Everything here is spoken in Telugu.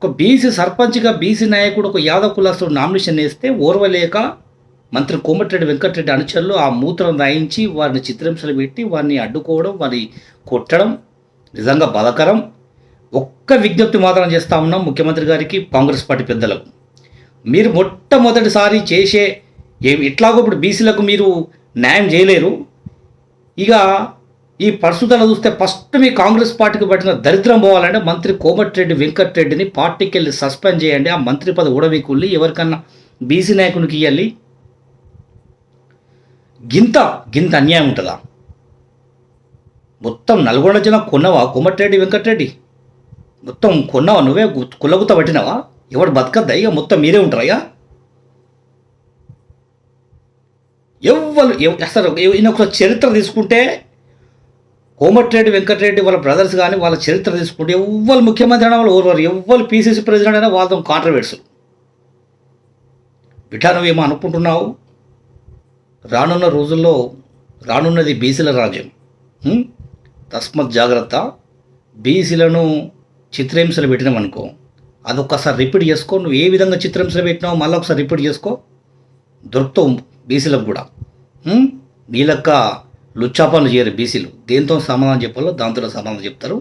ఒక బీసీ సర్పంచ్‌గా బీసీ నాయకుడు ఒక యాదవ్ కులస్తుడు నామినేషన్ ఏస్తే ఓర్వలేక మంత్రి కోమటిరెడ్డి వెంకటరెడ్డి అనుచరులు ఆ మూత్రం రాయించి వారిని చిత్రహింసలు పెట్టి వారిని అడ్డుకోవడం, వారిని కొట్టడం నిజంగా బాధాకరం. ఒక్క విజ్ఞప్తి మాత్రం చేస్తా ఉన్నాం ముఖ్యమంత్రి గారికి, కాంగ్రెస్ పార్టీ పెద్దలకు. మీరు మొట్టమొదటిసారి చేసే ఎట్లాగో ఇప్పుడు బీసీలకు మీరు న్యాయం చేయలేరు. ఇక ఈ పరిస్థితులను చూస్తే ఫస్ట్ మీ కాంగ్రెస్ పార్టీకి పట్టిన దరిద్రం పోవాలంటే మంత్రి కోమటిరెడ్డి వెంకటరెడ్డిని పార్టీకి వెళ్ళి సస్పెండ్ చేయండి. ఆ మంత్రి పదవి ఊడవీకుల్లి ఎవరికన్నా బీసీ నాయకునికి ఇవ్వాలి. గింత గింత అన్యాయం ఉంటుందా? మొత్తం నల్గొండ జిల్లా కొన్నవా కోమటిరెడ్డి వెంకటరెడ్డి? మొత్తం కొన్నావా? నువ్వే కుల్లగుత్త పట్టినావా? ఎవడు బతకద్దా? ఇక మొత్తం మీరే ఉంటారా? ఇక అసలు ఈయన ఒక చరిత్ర తీసుకుంటే కోమటిరెడ్డి వెంకటరెడ్డి వాళ్ళ బ్రదర్స్ కానీ వాళ్ళ చరిత్ర తీసుకుంటే ఎవ్వరు ముఖ్యమంత్రి అయినా వాళ్ళు ఓర్వరు, ఎవ్వరు పీసీసీ ప్రెసిడెంట్ అయినా వాళ్ళతో కాంట్రవర్సీ. బిడ్డ నువ్వేమో అనుకుంటున్నావు, రానున్న రోజుల్లో రానున్నది బీసీల రాజ్యం. తస్మత్ జాగ్రత్త. బీసీలను చిత్రహింసలు పెట్టినామనుకో, అదొక్కసారి రిపీట్ చేసుకో. నువ్వు ఏ విధంగా చిత్రహింసలు పెట్టినావు మళ్ళీ ఒకసారి రిపీట్ చేసుకో, దొరుకుతావు బీసీలకు కూడా. నీ లెక్క లుచ్చా పనులు చేయరు బీసీలు. దేంతో సమాధానం చెప్పాలో దాంతో సమాధానం చెప్తారు.